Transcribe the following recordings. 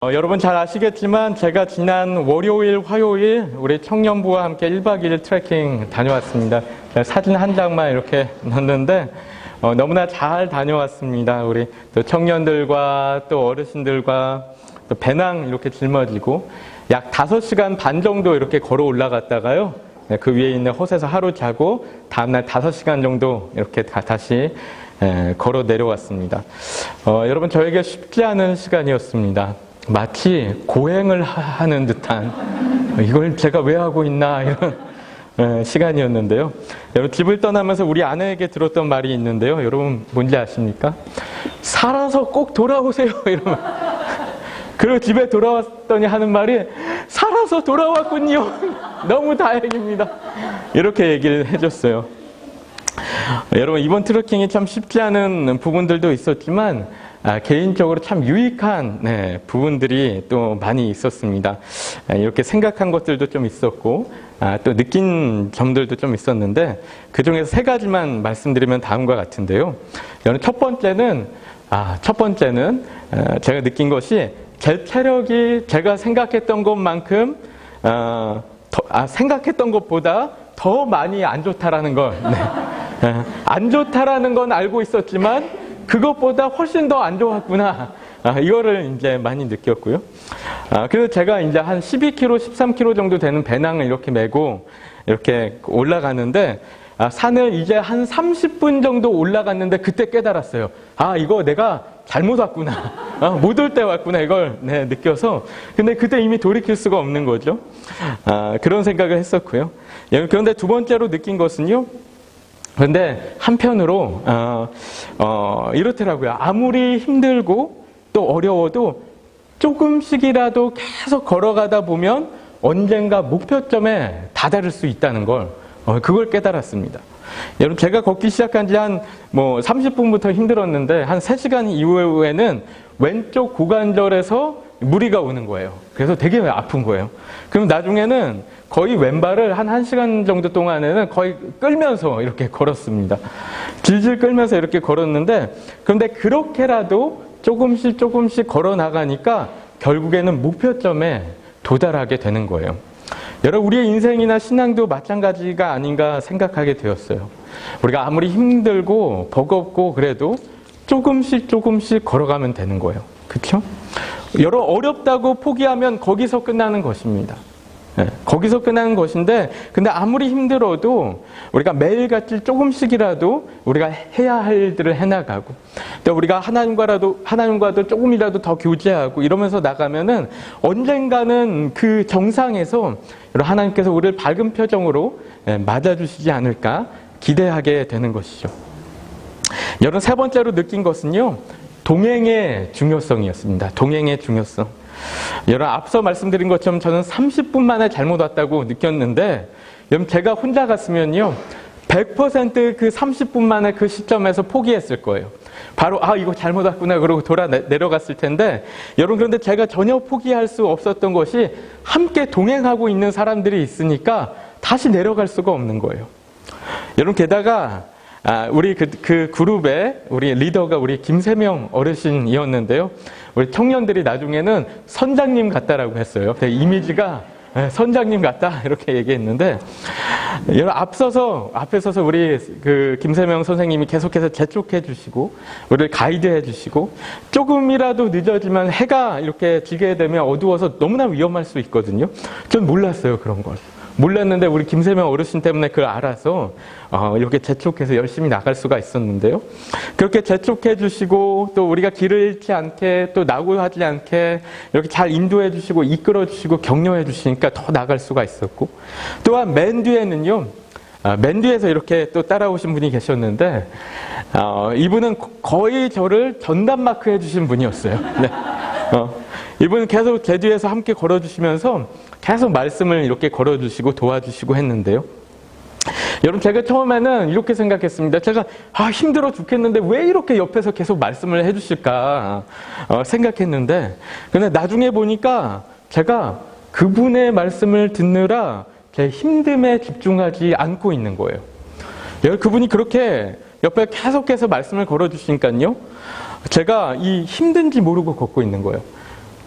여러분 잘 아시겠지만 제가 지난 월요일, 화요일 우리 청년부와 함께 1박 2일 트레킹 다녀왔습니다. 사진 한 장만 이렇게 넣었는데 너무나 잘 다녀왔습니다. 우리 또 청년들과 또 어르신들과 또 배낭 이렇게 짊어지고 약 5시간 반 정도 이렇게 걸어 올라갔다가요. 그 위에 있는 헛에서 하루 자고 다음날 5시간 정도 이렇게 다시 걸어 내려왔습니다. 여러분 저에게 쉽지 않은 시간이었습니다. 마치 고행을 하는 듯한 이걸 제가 왜 하고 있나 이런 시간이었는데요. 여러분 집을 떠나면서 우리 아내에게 들었던 말이 있는데요. 여러분 뭔지 아십니까? 살아서 꼭 돌아오세요 이러면 그리고 집에 돌아왔더니 하는 말이 살아서 돌아왔군요. 너무 다행입니다. 이렇게 얘기를 해줬어요. 여러분 이번 트레킹이 참 쉽지 않은 부분들도 있었지만 개인적으로 참 유익한 부분들이 또 많이 있었습니다. 이렇게 생각한 것들도 좀 있었고 또 느낀 점들도 좀 있었는데 그 중에서 3가지만 말씀드리면 다음과 같은데요. 여러분 첫 번째는 제가 느낀 것이 제 체력이 제가 생각했던 것만큼 생각했던 것보다 더 많이 안 좋다라는 걸 안 좋다라는 건 알고 있었지만 그것보다 훨씬 더 안 좋았구나. 이거를 이제 많이 느꼈고요. 그래서 제가 이제 한 12km, 13km 정도 되는 배낭을 이렇게 메고 이렇게 올라가는데 산을 이제 한 30분 정도 올라갔는데 그때 깨달았어요. 이거 내가 잘못 왔구나. 못 올 때 왔구나. 이걸 느껴서. 근데 그때 이미 돌이킬 수가 없는 거죠. 그런 생각을 했었고요. 그런데 두 번째로 느낀 것은요. 그런데 한편으로 이렇더라고요. 아무리 힘들고 또 어려워도 조금씩이라도 계속 걸어가다 보면 언젠가 목표점에 다다를 수 있다는 걸 그걸 깨달았습니다. 여러분 제가 걷기 시작한 지 한 30분부터 힘들었는데 한 3시간 이후에는 왼쪽 고관절에서 무리가 오는 거예요. 그래서 되게 아픈 거예요. 그럼 나중에는 거의 왼발을 한 1시간 정도 동안에는 거의 끌면서 이렇게 걸었습니다. 질질 끌면서 이렇게 걸었는데 그런데 그렇게라도 조금씩 걸어 나가니까 결국에는 목표점에 도달하게 되는 거예요. 여러분 우리의 인생이나 신앙도 마찬가지가 아닌가 생각하게 되었어요. 우리가 아무리 힘들고 버겁고 그래도 조금씩 걸어가면 되는 거예요. 그렇죠? 여러 어렵다고 포기하면 거기서 끝나는 것입니다. 거기서 끝나는 것인데 근데 아무리 힘들어도 우리가 매일같이 조금씩이라도 우리가 해야 할 일들을 해나가고 또 우리가 하나님과도 조금이라도 더 교제하고 이러면서 나가면은 언젠가는 그 정상에서 하나님께서 우리를 밝은 표정으로 맞아주시지 않을까 기대하게 되는 것이죠. 여러분 3번째로 느낀 것은요. 동행의 중요성이었습니다. 동행의 중요성. 여러분 앞서 말씀드린 것처럼 저는 30분 만에 잘못 왔다고 느꼈는데 여러분 제가 혼자 갔으면요 100% 그 30분 만에 그 시점에서 포기했을 거예요. 바로 이거 잘못 왔구나 그러고 내려갔을 텐데 여러분 그런데 제가 전혀 포기할 수 없었던 것이 함께 동행하고 있는 사람들이 있으니까 다시 내려갈 수가 없는 거예요. 여러분 게다가 우리 그 그룹의 우리 리더가 우리 김세명 어르신이었는데요. 우리 청년들이 나중에는 선장님 같다라고 했어요. 이미지가 선장님 같다 이렇게 얘기했는데 여러분 앞에 서서 우리 그 김세명 선생님이 계속해서 재촉해 주시고 우리를 가이드해 주시고 조금이라도 늦어지면 해가 이렇게 지게 되면 어두워서 너무나 위험할 수 있거든요. 전 몰랐어요 그런 걸. 몰랐는데 우리 김세명 어르신 때문에 그걸 알아서 이렇게 재촉해서 열심히 나갈 수가 있었는데요. 그렇게 재촉해 주시고 또 우리가 길을 잃지 않게 또 낙오하지 않게 이렇게 잘 인도해 주시고 이끌어 주시고 격려해 주시니까 더 나갈 수가 있었고 또한 맨 뒤에는요. 맨 뒤에서 이렇게 또 따라오신 분이 계셨는데 이분은 거의 저를 전담 마크 해주신 분이었어요. 네. 이분은 계속 제 뒤에서 함께 걸어주시면서 계속 말씀을 이렇게 걸어주시고 도와주시고 했는데요. 여러분 제가 처음에는 이렇게 생각했습니다. 제가 힘들어 죽겠는데 왜 이렇게 옆에서 계속 말씀을 해주실까 생각했는데 근데 나중에 보니까 제가 그분의 말씀을 듣느라 제 힘듦에 집중하지 않고 있는 거예요. 그분이 그렇게 옆에 계속해서 말씀을 걸어주시니까요. 제가 이 힘든지 모르고 걷고 있는 거예요.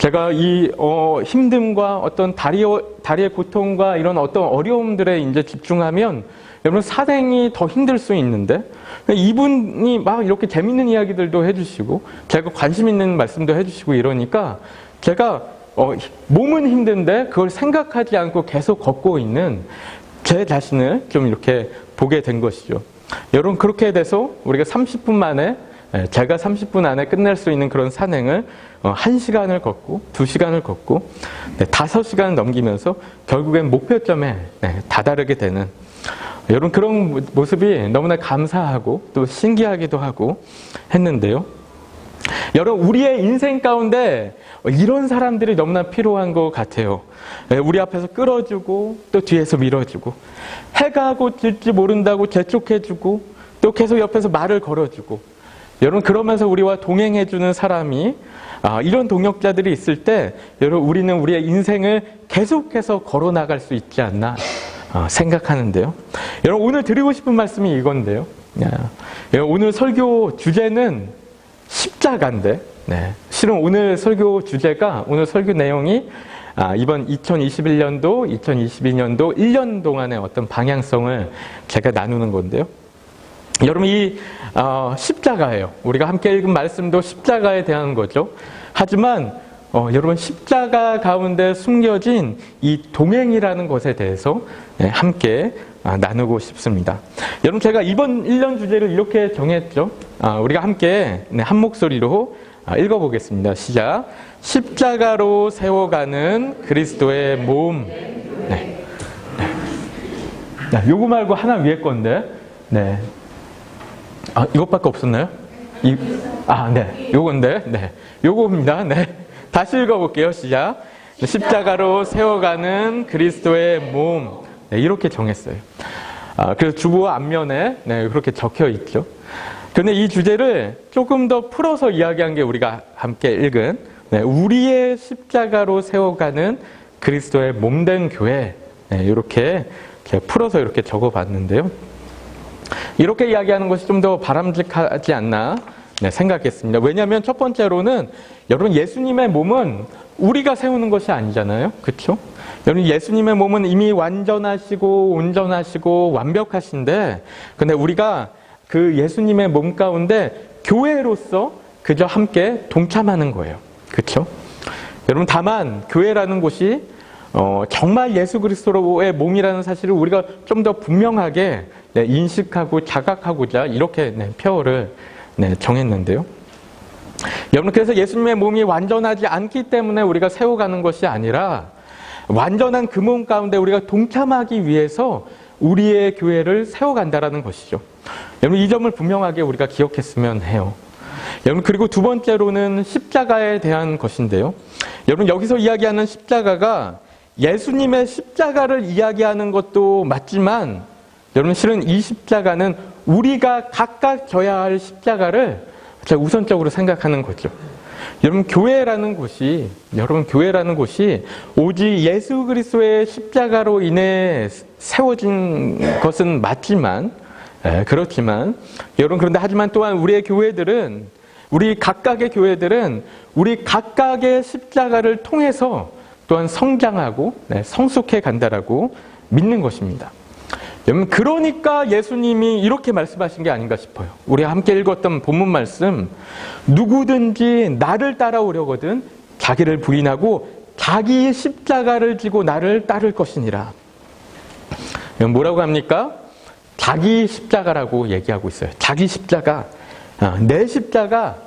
제가 이 힘듦과 어떤 다리의 고통과 이런 어떤 어려움들에 이제 집중하면 여러분 사생이 더 힘들 수 있는데 이분이 막 이렇게 재밌는 이야기들도 해주시고 제가 관심 있는 말씀도 해주시고 이러니까 제가 몸은 힘든데 그걸 생각하지 않고 계속 걷고 있는 제 자신을 좀 이렇게 보게 된 것이죠. 여러분 그렇게 돼서 우리가 30분 만에 제가 30분 안에 끝낼 수 있는 그런 산행을 1시간을 걷고 2시간을 걷고 5시간을 넘기면서 결국엔 목표점에 다다르게 되는 여러분 그런 모습이 너무나 감사하고 또 신기하기도 하고 했는데요. 여러분 우리의 인생 가운데 이런 사람들이 너무나 필요한 것 같아요. 우리 앞에서 끌어주고 또 뒤에서 밀어주고 해가 곧 질지 모른다고 재촉해주고 또 계속 옆에서 말을 걸어주고 여러분 그러면서 우리와 동행해주는 사람이 이런 동역자들이 있을 때 여러분 우리는 우리의 인생을 계속해서 걸어나갈 수 있지 않나 생각하는데요. 여러분 오늘 드리고 싶은 말씀이 이건데요. 오늘 설교 주제는 십자가인데 실은 오늘 설교 주제가 오늘 설교 내용이 이번 2021년도, 2022년도 1년 동안의 어떤 방향성을 제가 나누는 건데요. 여러분 이 십자가예요. 우리가 함께 읽은 말씀도 십자가에 대한 거죠. 하지만 여러분 십자가 가운데 숨겨진 이 동행이라는 것에 대해서 함께 나누고 싶습니다. 여러분 제가 이번 1년 주제를 이렇게 정했죠. 우리가 함께 한 목소리로 읽어보겠습니다. 시작. 십자가로 세워가는 그리스도의 몸. 요거 말고 하나 위에 건데. 이것밖에 없었나요? 요건데. 요겁니다. 다시 읽어볼게요. 시작. 십자가로 세워가는 그리스도의 몸. 이렇게 정했어요. 그래서 주보 앞면에 그렇게 적혀 있죠. 그런데 이 주제를 조금 더 풀어서 이야기한 게 우리가 함께 읽은 우리의 십자가로 세워가는 그리스도의 몸된 교회. 이렇게 풀어서 이렇게 적어봤는데요. 이렇게 이야기하는 것이 좀 더 바람직하지 않나 생각했습니다. 왜냐하면 첫 번째로는 여러분 예수님의 몸은 우리가 세우는 것이 아니잖아요. 그렇죠? 여러분 예수님의 몸은 이미 완전하시고 온전하시고 완벽하신데 근데 우리가 그 예수님의 몸 가운데 교회로서 그저 함께 동참하는 거예요. 그렇죠? 여러분 다만 교회라는 곳이 정말 예수 그리스도의 몸이라는 사실을 우리가 좀 더 분명하게 인식하고 자각하고자 이렇게 표어를 정했는데요. 여러분 그래서 예수님의 몸이 완전하지 않기 때문에 우리가 세워가는 것이 아니라 완전한 그 몸 가운데 우리가 동참하기 위해서 우리의 교회를 세워간다라는 것이죠. 여러분 이 점을 분명하게 우리가 기억했으면 해요. 여러분 그리고 두 번째로는 십자가에 대한 것인데요. 여러분 여기서 이야기하는 십자가가 예수님의 십자가를 이야기하는 것도 맞지만 여러분 실은 이 십자가는 우리가 각각 져야 할 십자가를 제가 우선적으로 생각하는 거죠. 여러분 교회라는 곳이 오직 예수 그리스도의 십자가로 인해 세워진 것은 맞지만 그렇지만 여러분 그런데 하지만 또한 우리 각각의 교회들은 우리 각각의 십자가를 통해서 또한 성장하고 성숙해 간다라고 믿는 것입니다. 여러분 그러니까 예수님이 이렇게 말씀하신 게 아닌가 싶어요. 우리 함께 읽었던 본문 말씀 누구든지 나를 따라오려거든 자기를 부인하고 자기 십자가를 지고 나를 따를 것이니라. 뭐라고 합니까? 자기 십자가라고 얘기하고 있어요. 자기 십자가. 내 십자가,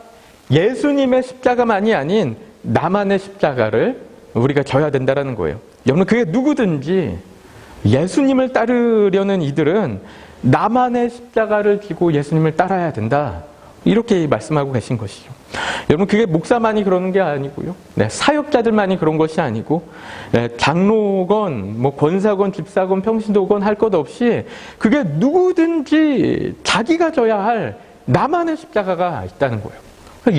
예수님의 십자가만이 아닌 나만의 십자가를 우리가 져야 된다는 거예요. 여러분 그게 누구든지 예수님을 따르려는 이들은 나만의 십자가를 지고 예수님을 따라야 된다. 이렇게 말씀하고 계신 것이죠. 여러분 그게 목사만이 그러는 게 아니고요. 사역자들만이 그런 것이 아니고 장로건, 권사건, 집사건, 평신도건 할 것 없이 그게 누구든지 자기가 져야 할 나만의 십자가가 있다는 거예요.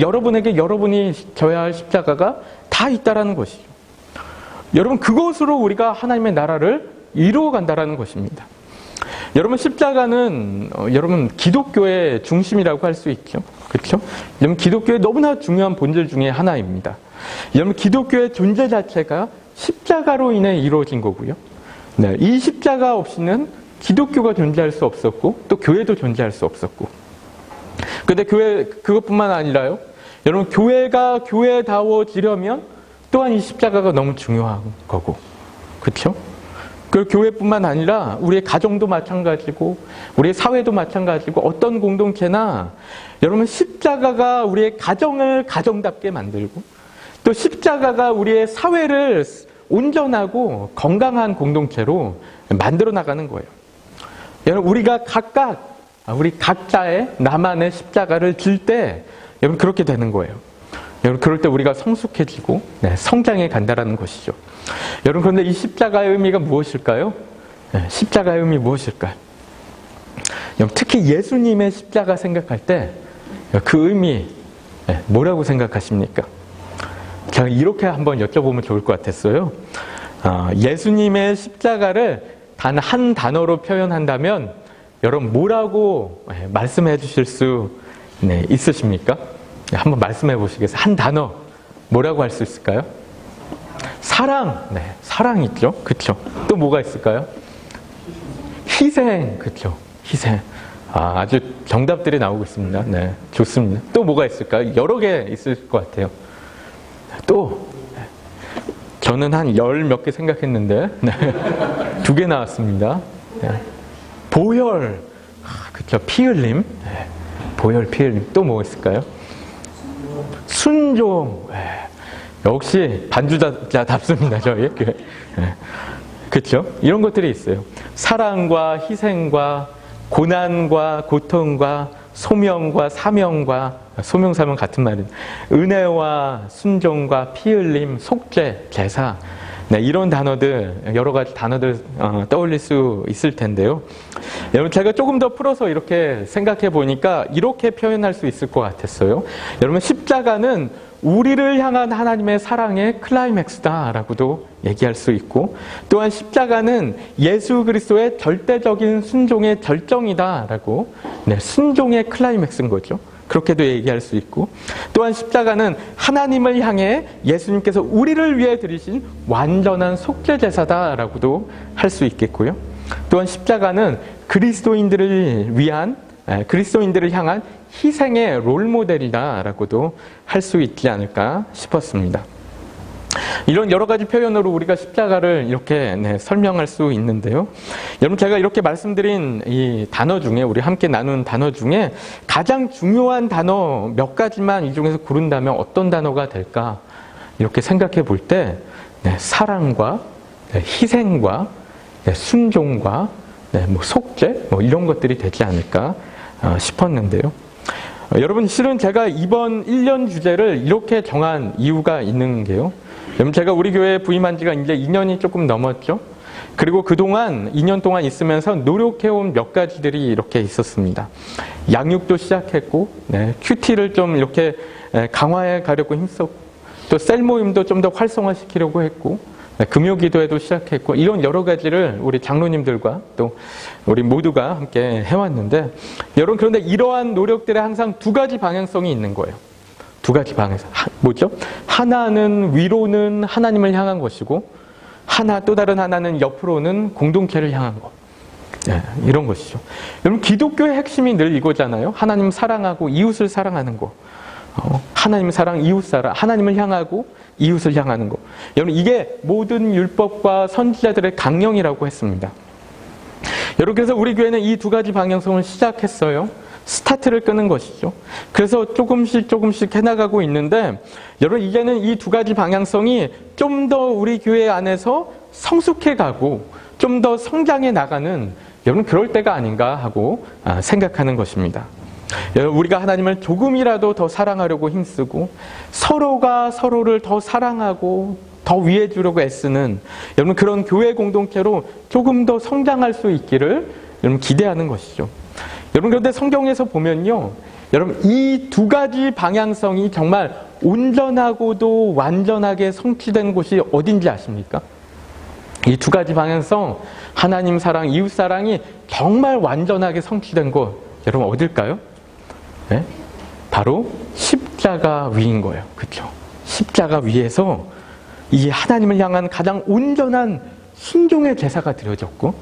여러분에게 여러분이 져야 할 십자가가 다 있다라는 것이죠. 여러분 그것으로 우리가 하나님의 나라를 이루어 간다라는 것입니다. 여러분 십자가는 여러분 기독교의 중심이라고 할 수 있죠. 그렇죠? 여러분 기독교의 너무나 중요한 본질 중에 하나입니다. 여러분 기독교의 존재 자체가 십자가로 인해 이루어진 거고요. 네, 이 십자가 없이는 기독교가 존재할 수 없었고 또 교회도 존재할 수 없었고. 근데 그것뿐만 아니라요. 여러분 교회가 교회다워지려면 또한 이 십자가가 너무 중요한 거고. 그렇죠? 그 교회뿐만 아니라 우리의 가정도 마찬가지고 우리의 사회도 마찬가지고 어떤 공동체나 여러분 십자가가 우리의 가정을 가정답게 만들고 또 십자가가 우리의 사회를 온전하고 건강한 공동체로 만들어 나가는 거예요. 여러분 우리가 우리 각자의 나만의 십자가를 질 때 여러분 그렇게 되는 거예요. 여러분 그럴 때 우리가 성숙해지고 성장해 간다라는 것이죠. 여러분 그런데 이 십자가의 의미가 무엇일까요? 십자가의 의미 무엇일까요? 여러분 특히 예수님의 십자가 생각할 때 그 의미 뭐라고 생각하십니까? 제가 이렇게 한번 여쭤보면 좋을 것 같았어요. 예수님의 십자가를 단 한 단어로 표현한다면 여러분 뭐라고 말씀해 주실 수 있으십니까? 한번 말씀해 보시겠어요? 한 단어 뭐라고 할 수 있을까요? 사랑. 사랑 있죠. 그렇죠. 또 뭐가 있을까요? 희생. 그렇죠. 희생. 아주 정답들이 나오고 있습니다. 네, 좋습니다. 또 뭐가 있을까요? 여러 개 있을 것 같아요. 또 저는 한 10몇 개 생각했는데 2개 나왔습니다. 보혈. 그렇죠. 피 흘림. 보혈, 피 흘림. 또 뭐가 있을까요? 순종. 역시 반주자답습니다. 저희 교회. 그렇죠? 이런 것들이 있어요. 사랑과 희생과 고난과 고통과 소명과 사명과 소명 사명 같은 말은 은혜와 순종과 피 흘림, 속죄, 제사. 이런 단어들, 여러 가지 단어들 떠올릴 수 있을 텐데요. 여러분 제가 조금 더 풀어서 이렇게 생각해 보니까 이렇게 표현할 수 있을 것 같았어요. 여러분 십자가는 우리를 향한 하나님의 사랑의 클라이맥스다라고도 얘기할 수 있고 또한 십자가는 예수 그리스도의 절대적인 순종의 절정이다라고 순종의 클라이맥스인 거죠. 그렇게도 얘기할 수 있고 또한 십자가는 하나님을 향해 예수님께서 우리를 위해 드리신 완전한 속죄 제사다라고도 할 수 있겠고요. 또한 십자가는 그리스도인들을 향한 희생의 롤모델이다라고도 할 수 있지 않을까 싶었습니다. 이런 여러 가지 표현으로 우리가 십자가를 이렇게 설명할 수 있는데요. 여러분 제가 이렇게 말씀드린 이 단어 중에 우리 함께 나눈 단어 중에 가장 중요한 단어 몇 가지만 이 중에서 고른다면 어떤 단어가 될까? 이렇게 생각해 볼 때 사랑과 희생과 순종과 속죄 이런 것들이 되지 않을까 싶었는데요. 여러분 실은 제가 이번 1년 주제를 이렇게 정한 이유가 있는 게요. 여러분 제가 우리 교회에 부임한 지가 이제 2년이 조금 넘었죠. 그리고 그동안 2년 동안 있으면서 노력해온 몇 가지들이 이렇게 있었습니다. 양육도 시작했고 큐티를 좀 이렇게 강화해 가려고 힘썼고 또 셀 모임도 좀 더 활성화시키려고 했고 금요기도회도 시작했고 이런 여러 가지를 우리 장로님들과 또 우리 모두가 함께 해왔는데 여러분 그런데 이러한 노력들에 항상 두 가지 방향성이 있는 거예요. 두 가지 방향성. 뭐죠? 하나는 위로는 하나님을 향한 것이고 또 다른 하나는 옆으로는 공동체를 향한 것. 이런 것이죠. 여러분 기독교의 핵심이 늘 이거잖아요. 하나님 사랑하고 이웃을 사랑하는 거. 하나님 사랑, 이웃 사랑, 하나님을 향하고 이웃을 향하는 거. 여러분 이게 모든 율법과 선지자들의 강령이라고 했습니다. 여러분 그래서 우리 교회는 이 두 가지 방향성을 시작했어요. 스타트를 끄는 것이죠. 그래서 조금씩 해나가고 있는데 여러분 이제는 이 두 가지 방향성이 좀 더 우리 교회 안에서 성숙해 가고 좀 더 성장해 나가는 여러분 그럴 때가 아닌가 하고 생각하는 것입니다. 우리가 하나님을 조금이라도 더 사랑하려고 힘쓰고 서로가 서로를 더 사랑하고 더 위해 주려고 애쓰는 여러분 그런 교회 공동체로 조금 더 성장할 수 있기를 여러분 기대하는 것이죠. 여러분 그런데 성경에서 보면요. 여러분 이 두 가지 방향성이 정말 온전하고도 완전하게 성취된 곳이 어딘지 아십니까? 이 두 가지 방향성, 하나님 사랑, 이웃 사랑이 정말 완전하게 성취된 곳, 여러분 어딜까요? 네? 바로 십자가 위인 거예요. 그렇죠? 십자가 위에서 이 하나님을 향한 가장 온전한 순종의 제사가 드려졌고,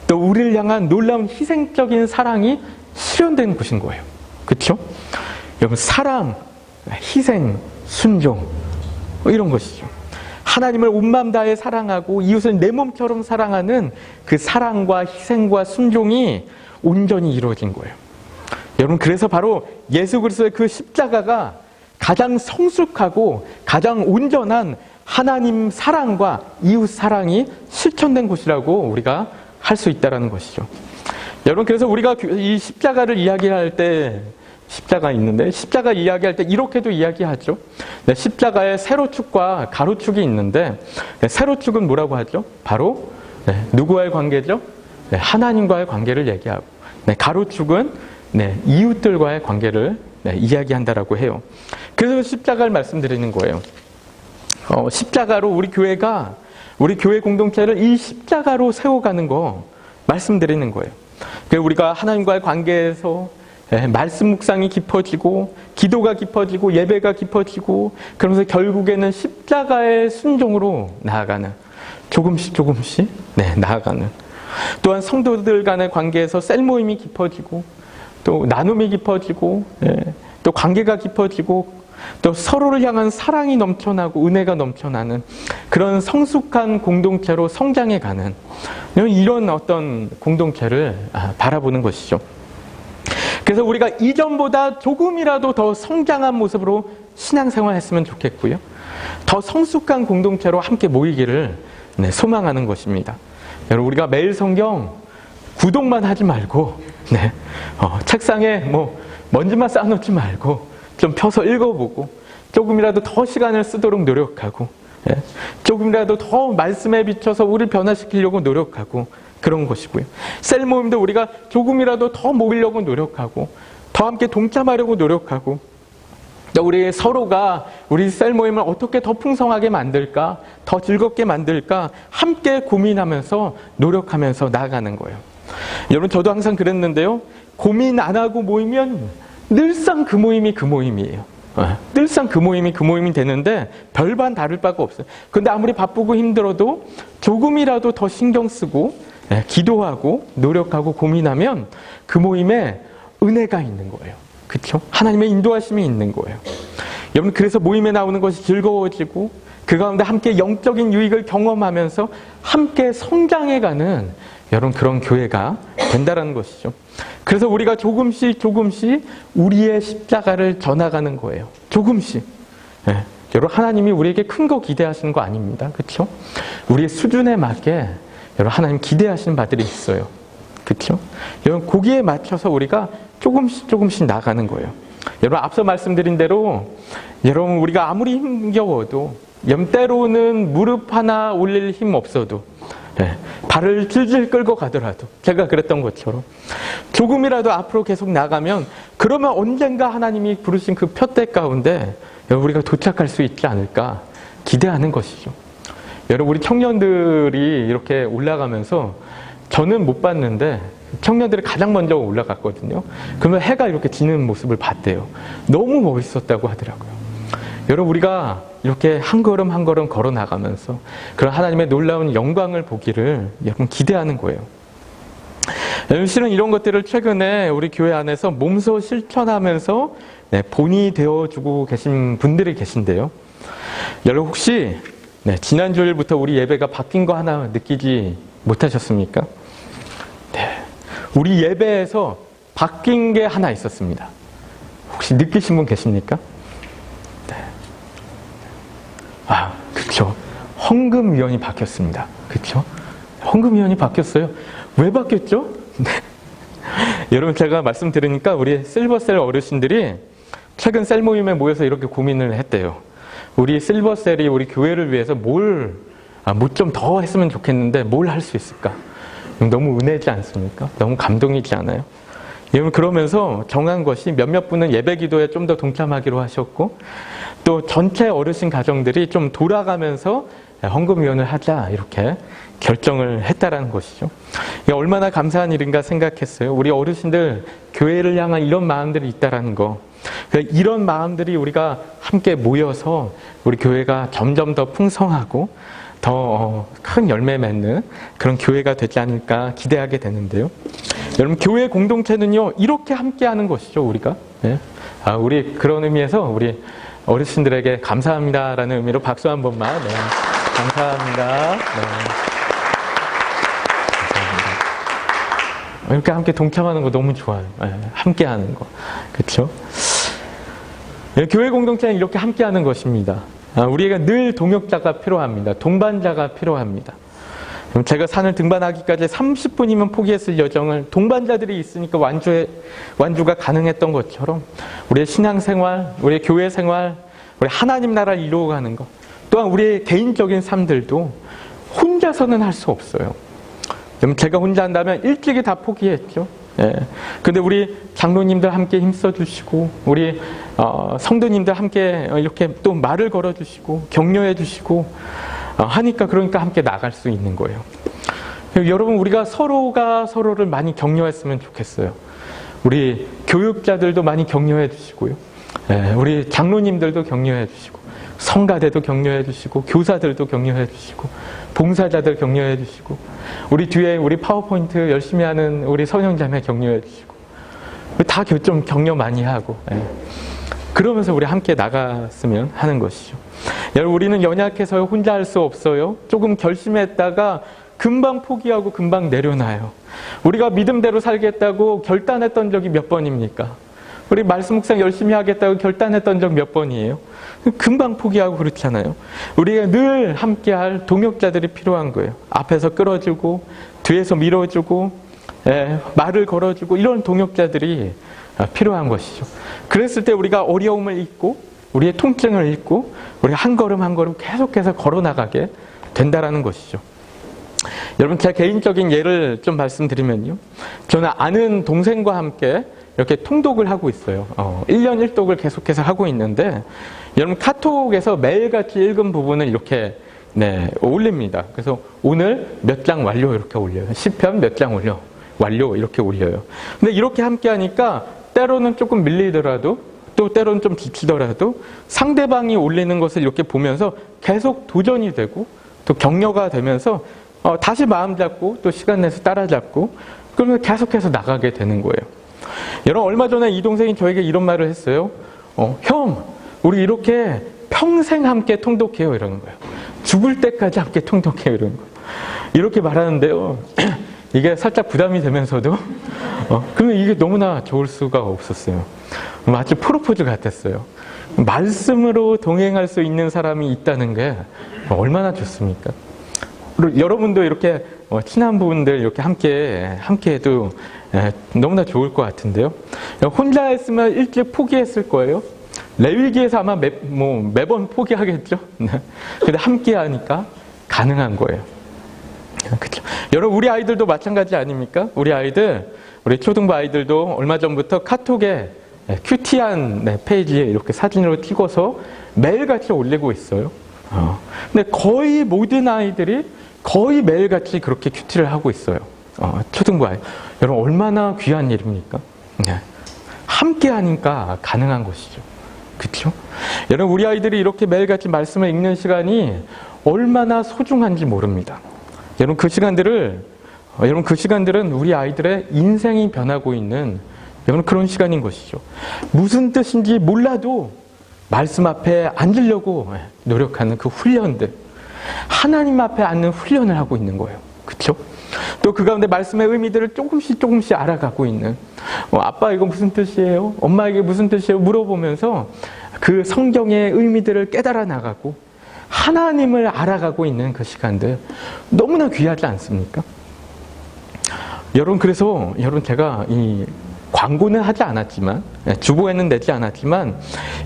또 우리를 향한 놀라운 희생적인 사랑이 실현된 곳인 거예요. 그렇죠? 여러분, 사랑, 희생, 순종, 이런 것이죠. 하나님을 온 마음 다해 사랑하고 이웃을 내 몸처럼 사랑하는 그 사랑과 희생과 순종이 온전히 이루어진 거예요. 여러분, 그래서 바로 예수 그리스도의 그 십자가가 가장 성숙하고 가장 온전한 하나님 사랑과 이웃 사랑이 실천된 곳이라고 우리가 할 수 있다는 것이죠. 여러분, 그래서 우리가 이 십자가를 이야기할 때, 십자가 있는데 십자가 이야기할 때 이렇게도 이야기하죠. 네, 십자가에 세로축과 가로축이 있는데, 네, 세로축은 뭐라고 하죠? 바로 누구와의 관계죠? 네, 하나님과의 관계를 얘기하고, 네, 가로축은 이웃들과의 관계를 이야기한다라고 해요. 그래서 십자가를 말씀드리는 거예요. 십자가로 우리 교회 공동체를 이 십자가로 세워가는 거 말씀드리는 거예요. 그래서 우리가 하나님과의 관계에서 말씀 묵상이 깊어지고, 기도가 깊어지고, 예배가 깊어지고, 그러면서 결국에는 십자가의 순종으로 나아가는, 조금씩 나아가는, 또한 성도들 간의 관계에서 셀 모임이 깊어지고, 또 나눔이 깊어지고, 또 관계가 깊어지고, 또 서로를 향한 사랑이 넘쳐나고 은혜가 넘쳐나는 그런 성숙한 공동체로 성장해가는 이런 어떤 공동체를 바라보는 것이죠. 그래서 우리가 이전보다 조금이라도 더 성장한 모습으로 신앙생활 했으면 좋겠고요. 더 성숙한 공동체로 함께 모이기를 소망하는 것입니다. 여러분, 우리가 매일 성경 구독만 하지 말고, 책상에 먼지만 쌓아놓지 말고 좀 펴서 읽어보고, 조금이라도 더 시간을 쓰도록 노력하고, 조금이라도 더 말씀에 비춰서 우리를 변화시키려고 노력하고, 그런 것이고요. 셀 모임도 우리가 조금이라도 더 모이려고 노력하고, 더 함께 동참하려고 노력하고, 또 우리 서로가 우리 셀 모임을 어떻게 더 풍성하게 만들까, 더 즐겁게 만들까 함께 고민하면서 노력하면서 나아가는 거예요. 여러분, 저도 항상 그랬는데요. 고민 안 하고 모이면 늘상 그 모임이 그 모임이에요. 늘상 그 모임이 그 모임이 되는데 별반 다를 바가 없어요. 근데 아무리 바쁘고 힘들어도 조금이라도 더 신경 쓰고 기도하고 노력하고 고민하면 그 모임에 은혜가 있는 거예요. 그렇죠? 하나님의 인도하심이 있는 거예요. 여러분, 그래서 모임에 나오는 것이 즐거워지고 그 가운데 함께 영적인 유익을 경험하면서 함께 성장해가는 여러분 그런 교회가 된다라는 것이죠. 그래서 우리가 조금씩 우리의 십자가를 져나가는 거예요. 조금씩. 여러분, 하나님이 우리에게 큰 거 기대하시는 거 아닙니다. 그렇죠? 우리의 수준에 맞게 여러분 하나님 기대하시는 바들이 있어요. 그렇죠? 여러분, 거기에 맞춰서 우리가 조금씩 나가는 거예요. 여러분, 앞서 말씀드린 대로 여러분 우리가 아무리 힘겨워도 때로는 무릎 하나 올릴 힘 없어도 발을 질질 끌고 가더라도 제가 그랬던 것처럼 조금이라도 앞으로 계속 나가면 그러면 언젠가 하나님이 부르신 그 표대 가운데 여러분 우리가 도착할 수 있지 않을까 기대하는 것이죠. 여러분, 우리 청년들이 이렇게 올라가면서 저는 못 봤는데 청년들이 가장 먼저 올라갔거든요. 그러면 해가 이렇게 지는 모습을 봤대요. 너무 멋있었다고 하더라고요. 여러분, 우리가 이렇게 한 걸음 한 걸음 걸어 나가면서 그런 하나님의 놀라운 영광을 보기를 여러분 기대하는 거예요. 여러분, 실은 이런 것들을 최근에 우리 교회 안에서 몸소 실천하면서 본이 되어주고 계신 분들이 계신데요. 여러분, 혹시 지난 주일부터 우리 예배가 바뀐 거 하나 느끼지 못하셨습니까? 우리 예배에서 바뀐 게 하나 있었습니다. 혹시 느끼신 분 계십니까? 그쵸. 헌금위원이 바뀌었습니다. 그쵸? 헌금위원이 바뀌었어요. 왜 바뀌었죠? 여러분, 제가 말씀드리니까 우리 실버셀 어르신들이 최근 셀 모임에 모여서 이렇게 고민을 했대요. 우리 실버셀이 우리 교회를 위해서 뭐 좀 더 했으면 좋겠는데 뭘 할 수 있을까? 너무 은혜지 않습니까? 너무 감동이지 않아요? 여러분, 그러면서 정한 것이 몇몇 분은 예배 기도에 좀 더 동참하기로 하셨고, 또 전체 어르신 가정들이 좀 돌아가면서 헌금위원을 하자 이렇게 결정을 했다라는 것이죠. 이게 얼마나 감사한 일인가 생각했어요. 우리 어르신들 교회를 향한 이런 마음들이 있다라는 거. 이런 마음들이 우리가 함께 모여서 우리 교회가 점점 더 풍성하고 더 큰 열매 맺는 그런 교회가 되지 않을까 기대하게 되는데요. 여러분, 교회 공동체는요, 이렇게 함께하는 것이죠, 우리가. 네. 우리 그런 의미에서 우리 어르신들에게 감사합니다라는 의미로 박수 한 번만. 네. 감사합니다. 네. 감사합니다. 이렇게 함께 동참하는 거 너무 좋아요. 네. 함께하는 거, 그렇죠? 네, 교회 공동체는 이렇게 함께하는 것입니다. 우리에게 늘 동역자가 필요합니다. 동반자가 필요합니다. 제가 산을 등반하기까지 30분이면 포기했을 여정을 동반자들이 있으니까 완주가 가능했던 것처럼 우리의 신앙생활, 우리의 교회생활, 우리 하나님 나라를 이루어가는 것, 또한 우리의 개인적인 삶들도 혼자서는 할 수 없어요. 제가 혼자 한다면 일찍이 다 포기했죠. 예. 근데 우리 장로님들 함께 힘써주시고, 우리 성도님들 함께 이렇게 또 말을 걸어주시고, 격려해주시고, 하니까 그러니까 함께 나갈 수 있는 거예요. 여러분, 우리가 서로가 서로를 많이 격려했으면 좋겠어요. 우리 교육자들도 많이 격려해 주시고요. 예, 우리 장로님들도 격려해 주시고, 성가대도 격려해 주시고, 교사들도 격려해 주시고, 봉사자들 격려해 주시고, 우리 뒤에 우리 파워포인트 열심히 하는 우리 선영자매 격려해 주시고, 다 좀 격려 많이 하고, 예. 그러면서 우리 함께 나갔으면 하는 것이죠. 여러분, 우리는 연약해서 혼자 할 수 없어요. 조금 결심했다가 금방 포기하고 금방 내려놔요. 우리가 믿음대로 살겠다고 결단했던 적이 몇 번입니까? 우리 말씀 묵상 열심히 하겠다고 결단했던 적 몇 번이에요? 금방 포기하고 그렇잖아요. 우리가 늘 함께할 동역자들이 필요한 거예요. 앞에서 끌어주고 뒤에서 밀어주고 말을 걸어주고 이런 동역자들이 필요한 것이죠. 그랬을 때 우리가 어려움을 잊고 우리의 통증을 잊고 우리가 한 걸음 한 걸음 계속해서 걸어나가게 된다라는 것이죠. 여러분, 제 개인적인 예를 좀 말씀드리면요. 저는 아는 동생과 함께 이렇게 통독을 하고 있어요. 1년 1독을 계속해서 하고 있는데, 여러분, 카톡에서 매일같이 읽은 부분을 이렇게 올립니다. 그래서 오늘 몇 장 완료 이렇게 올려요. 10편 몇 장 완료 이렇게 올려요. 근데 이렇게 함께 하니까 때로는 조금 밀리더라도 또 때로는 좀 지치더라도 상대방이 올리는 것을 이렇게 보면서 계속 도전이 되고 또 격려가 되면서 다시 마음 잡고 또 시간 내서 따라잡고 그러면 계속해서 나가게 되는 거예요. 여러분, 얼마 전에 이 동생이 저에게 이런 말을 했어요. 형, 우리 이렇게 평생 함께 통독해요 이러는 거예요. 죽을 때까지 함께 통독해요 이러는 거예요. 이렇게 말하는데요. 이게 살짝 부담이 되면서도 그러면 이게 너무나 좋을 수가 없었어요. 마치 프로포즈 같았어요. 말씀으로 동행할 수 있는 사람이 있다는 게 얼마나 좋습니까? 여러분도 이렇게 친한 분들 이렇게 함께해도 너무나 좋을 것 같은데요. 혼자 했으면 일찍 포기했을 거예요. 레위기에서 아마 매번 포기하겠죠. 근데 함께하니까 가능한 거예요. 그렇죠. 여러분, 우리 아이들도 마찬가지 아닙니까? 우리 초등부 아이들도 얼마 전부터 카톡에 큐티한 페이지에 이렇게 사진으로 찍어서 매일같이 올리고 있어요. 근데 거의 모든 아이들이 거의 매일같이 그렇게 큐티를 하고 있어요. 초등부 아이. 여러분, 얼마나 귀한 일입니까? 함께 하니까 가능한 것이죠. 그렇죠? 여러분, 우리 아이들이 이렇게 매일같이 말씀을 읽는 시간이 얼마나 소중한지 모릅니다. 여러분, 그 시간들은 우리 아이들의 인생이 변하고 있는 그런 시간인 것이죠. 무슨 뜻인지 몰라도 말씀 앞에 앉으려고 노력하는 그 훈련들, 하나님 앞에 앉는 훈련을 하고 있는 거예요. 그렇죠? 또 그 가운데 말씀의 의미들을 조금씩 알아가고 있는, 아빠 이거 무슨 뜻이에요? 엄마 이게 무슨 뜻이에요? 물어보면서 그 성경의 의미들을 깨달아 나가고 하나님을 알아가고 있는 그 시간들 너무나 귀하지 않습니까? 여러분, 그래서 제가 이 광고는 하지 않았지만, 주보에는 내지 않았지만,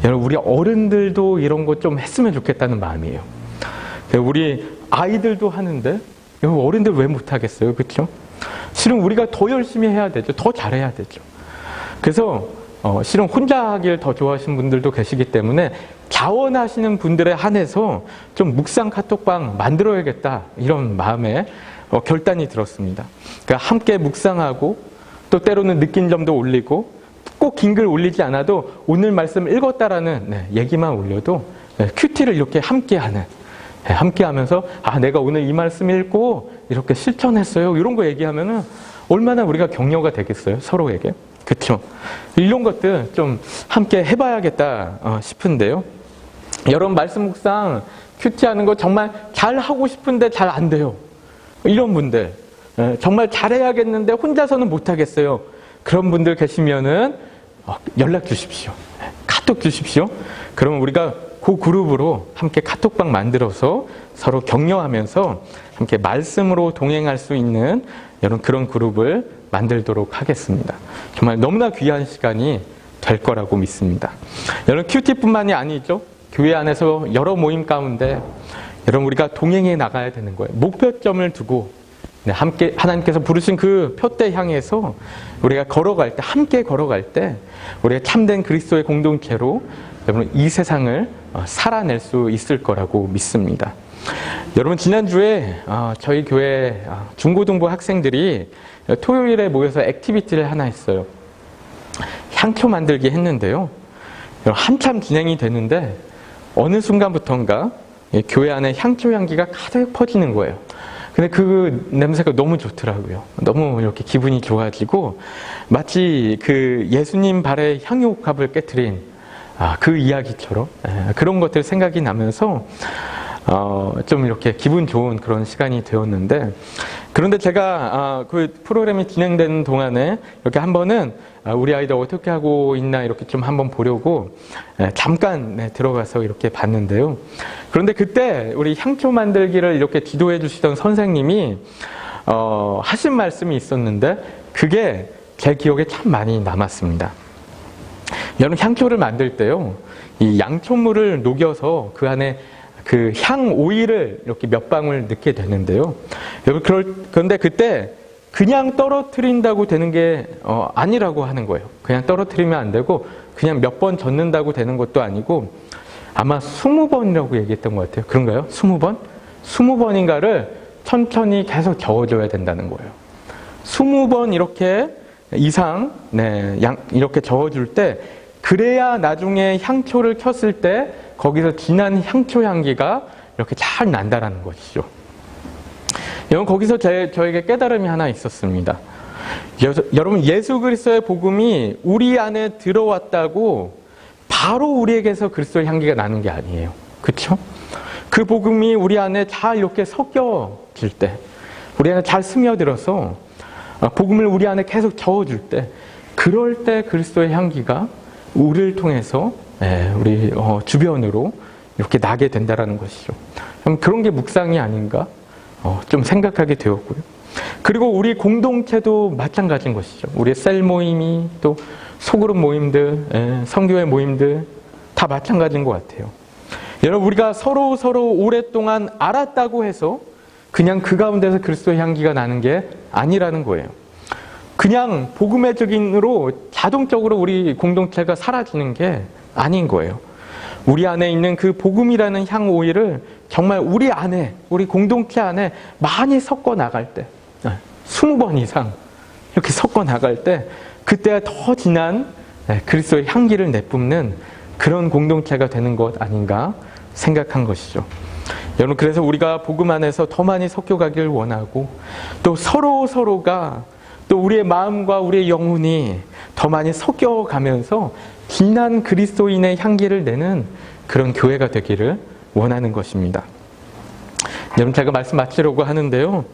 여러분, 우리 어른들도 이런 거 좀 했으면 좋겠다는 마음이에요. 우리 아이들도 하는데 어른들 왜 못하겠어요? 그렇죠? 실은 우리가 더 열심히 해야 되죠. 더 잘해야 되죠. 그래서 실은 혼자 하길 더 좋아하시는 분들도 계시기 때문에 자원하시는 분들에 한해서 좀 묵상 카톡방 만들어야겠다 이런 마음에 결단이 들었습니다. 그러니까 함께 묵상하고 또 때로는 느낀 점도 올리고 꼭 긴 글 올리지 않아도 오늘 말씀 읽었다라는 얘기만 올려도 큐티를 이렇게 함께하는 함께하면서 내가 오늘 이 말씀 읽고 이렇게 실천했어요 이런 거 얘기하면은 얼마나 우리가 격려가 되겠어요 서로에게. 그렇죠? 이런 것들 좀 함께 해봐야겠다 싶은데요. 여러분 말씀 묵상 큐티하는 거 정말 잘 하고 싶은데 잘 안 돼요. 이런 분들 정말 잘해야겠는데 혼자서는 못하겠어요. 그런 분들 계시면은 연락 주십시오. 카톡 주십시오. 그러면 우리가 그 그룹으로 함께 카톡방 만들어서 서로 격려하면서 함께 말씀으로 동행할 수 있는 이런 그런 그룹을 만들도록 하겠습니다. 정말 너무나 귀한 시간이 될 거라고 믿습니다. 여러분 큐티뿐만이 아니죠. 교회 안에서 여러 모임 가운데 여러분 우리가 동행해 나가야 되는 거예요. 목표점을 두고 함께 하나님께서 부르신 그 표대 향해서 우리가 걸어갈 때 함께 걸어갈 때 우리가 참된 그리스도의 공동체로 여러분 이 세상을 살아낼 수 있을 거라고 믿습니다. 여러분 지난주에 저희 교회 중고등부 학생들이 토요일에 모여서 액티비티를 하나 했어요. 향초 만들기 했는데요. 한참 진행이 되는데 어느 순간부터인가 교회 안에 향초 향기가 가득 퍼지는 거예요. 근데 그 냄새가 너무 좋더라고요. 너무 이렇게 기분이 좋아지고 마치 그 예수님 발에 향유옥합을 깨트린 그 이야기처럼 그런 것들 생각이 나면서 좀 이렇게 기분 좋은 그런 시간이 되었는데 그런데 제가 그 프로그램이 진행되는 동안에 이렇게 한번은 우리 아이들 어떻게 하고 있나 이렇게 좀 한번 보려고 잠깐 들어가서 이렇게 봤는데요. 그런데 그때 우리 향초 만들기를 이렇게 지도해 주시던 선생님이 하신 말씀이 있었는데 그게 제 기억에 참 많이 남았습니다. 여러분 향초를 만들 때요, 이 양초물을 녹여서 그 안에 그 향 오일을 이렇게 몇 방울 넣게 되는데요. 여러분 그런데 그때 그냥 떨어뜨린다고 되는 게 아니라고 하는 거예요. 그냥 떨어뜨리면 안 되고 그냥 몇 번 젓는다고 되는 것도 아니고 아마 20번이라고 얘기했던 것 같아요. 그런가요? 20번? 20번인가를 천천히 계속 저어줘야 된다는 거예요. 20번 이렇게 이상 이렇게 저어줄 때 그래야 나중에 향초를 켰을 때 거기서 진한 향초 향기가 이렇게 잘 난다라는 것이죠. 여러분 거기서 저에게 깨달음이 하나 있었습니다. 여러분 예수 그리스도의 복음이 우리 안에 들어왔다고 바로 우리에게서 그리스도의 향기가 나는 게 아니에요. 그렇죠? 그 복음이 우리 안에 잘 이렇게 섞여질 때, 우리 안에 잘 스며들어서 복음을 우리 안에 계속 저어줄 때, 그럴 때 그리스도의 향기가 우리를 통해서 우리 주변으로 이렇게 나게 된다라는 것이죠. 그런 게 묵상이 아닌가 좀 생각하게 되었고요. 그리고 우리 공동체도 마찬가지인 것이죠. 우리의 셀 모임이 또 소그룹 모임들, 선교회 모임들 다 마찬가지인 것 같아요. 여러분 우리가 서로 오랫동안 알았다고 해서 그냥 그 가운데서 그리스도의 향기가 나는 게 아니라는 거예요. 그냥 복음의 적인으로 자동적으로 우리 공동체가 사라지는 게 아닌 거예요. 우리 안에 있는 그 복음이라는 향 오일을 정말 우리 안에, 우리 공동체 안에 많이 섞어 나갈 때, 20번 이상 이렇게 섞어 나갈 때 그때가 더 진한 그리스도의 향기를 내뿜는 그런 공동체가 되는 것 아닌가 생각한 것이죠. 여러분 그래서 우리가 복음 안에서 더 많이 섞여가기를 원하고 또 서로가 또 우리의 마음과 우리의 영혼이 더 많이 섞여가면서 진한 그리스도인의 향기를 내는 그런 교회가 되기를 원하는 것입니다. 여러분 제가 말씀 마치려고 하는데요.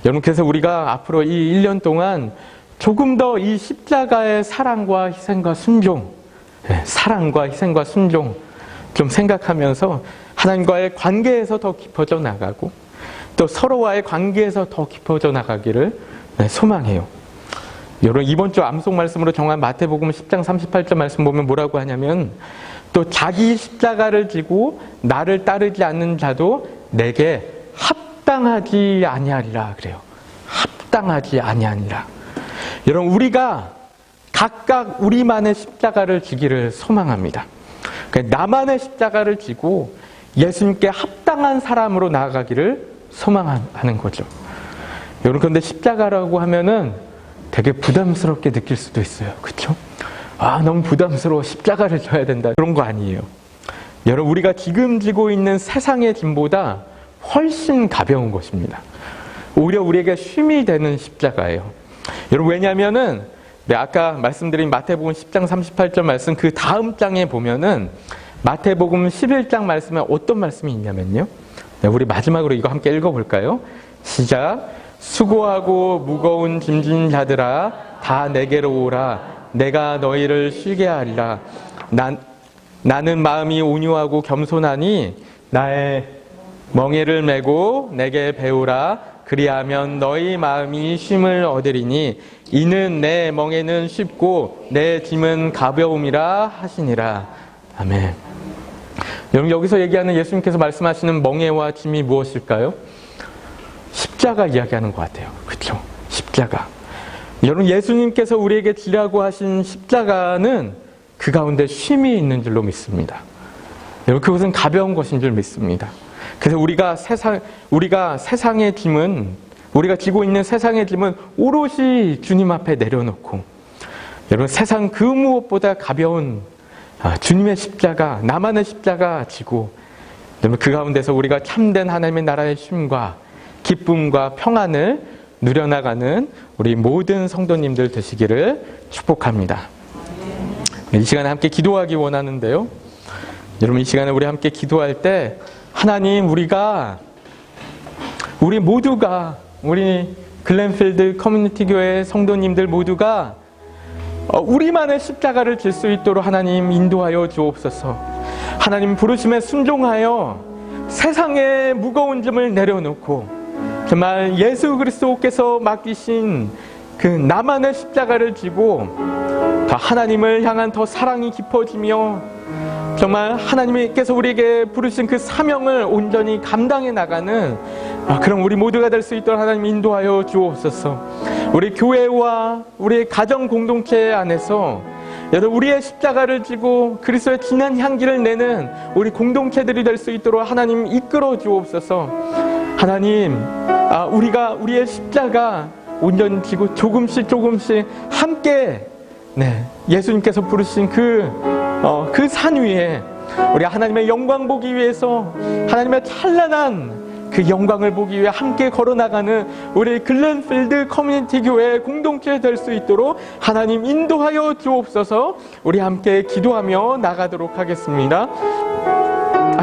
여러분 그래서 우리가 앞으로 이 1년 동안 조금 더 이 십자가의 사랑과 희생과 순종 좀 생각하면서 하나님과의 관계에서 더 깊어져 나가고 또 서로와의 관계에서 더 깊어져 나가기를 소망해요. 여러분 이번 주 암송 말씀으로 정한 마태복음 10장 38절 말씀 보면 뭐라고 하냐면 또 자기 십자가를 지고 나를 따르지 않는 자도 내게 합당하지 아니하리라 그래요. 합당하지 아니하니라. 여러분 우리가 각각 우리만의 십자가를 지기를 소망합니다. 나만의 십자가를 지고 예수님께 합당한 사람으로 나아가기를 소망하는 거죠. 여러분, 그런데 십자가라고 하면은 되게 부담스럽게 느낄 수도 있어요. 그렇죠? 아, 너무 부담스러워. 십자가를 져야 된다. 그런 거 아니에요. 여러분, 우리가 지금 지고 있는 세상의 짐보다 훨씬 가벼운 것입니다. 오히려 우리에게 쉼이 되는 십자가예요. 여러분, 왜냐하면은 아까 말씀드린 마태복음 10장 38절 말씀 그 다음 장에 보면은 마태복음 11장 말씀에 어떤 말씀이 있냐면요. 우리 마지막으로 이거 함께 읽어볼까요? 시작. 수고하고 무거운 짐진 자들아 다 내게로 오라. 내가 너희를 쉬게 하리라. 나는 마음이 온유하고 겸손하니 나의 멍에를 메고 내게 배우라. 그리하면 너희 마음이 쉼을 얻으리니 이는 내 멍에는 쉽고 내 짐은 가벼움이라 하시니라. 아멘. 여러분, 여기서 얘기하는 예수님께서 말씀하시는 멍에와 짐이 무엇일까요? 십자가 이야기하는 것 같아요. 그렇죠? 십자가. 여러분, 예수님께서 우리에게 지라고 하신 십자가는 그 가운데 쉼이 있는 줄로 믿습니다. 여러분, 그것은 가벼운 것인 줄 믿습니다. 그래서 우리가 세상의 짐은, 우리가 지고 있는 세상의 짐은 오롯이 주님 앞에 내려놓고, 여러분, 세상 그 무엇보다 가벼운 주님의 십자가, 나만의 십자가 지고, 여러분, 그 가운데서 우리가 참된 하나님의 나라의 쉼과 기쁨과 평안을 누려나가는 우리 모든 성도님들 되시기를 축복합니다. 이 시간에 함께 기도하기 원하는데요. 여러분, 이 시간에 우리 함께 기도할 때 하나님, 우리 모두가, 우리 글렌필드 커뮤니티 교회 성도님들 모두가 우리만의 십자가를 질 수 있도록 하나님 인도하여 주옵소서. 하나님 부르심에 순종하여 세상의 무거운 짐을 내려놓고 정말 예수 그리스도께서 맡기신 그 나만의 십자가를 지고 더 하나님을 향한 더 사랑이 깊어지며 정말 하나님께서 우리에게 부르신 그 사명을 온전히 감당해 나가는 그럼 우리 모두가 될 수 있도록 하나님 인도하여 주옵소서. 우리 교회와 우리 가정 공동체 안에서 여러분, 우리의 십자가를 지고 그리스도의 진한 향기를 내는 우리 공동체들이 될 수 있도록 하나님 이끌어 주옵소서. 하나님, 우리가 우리의 십자가 온전히 지고 조금씩 함께 예수님께서 부르신 그 산 위에 우리 하나님의 영광 보기 위해서, 하나님의 찬란한 그 영광을 보기 위해 함께 걸어나가는 우리 글렌필드 커뮤니티 교회 공동체 될 수 있도록 하나님 인도하여 주옵소서. 우리 함께 기도하며 나가도록 하겠습니다.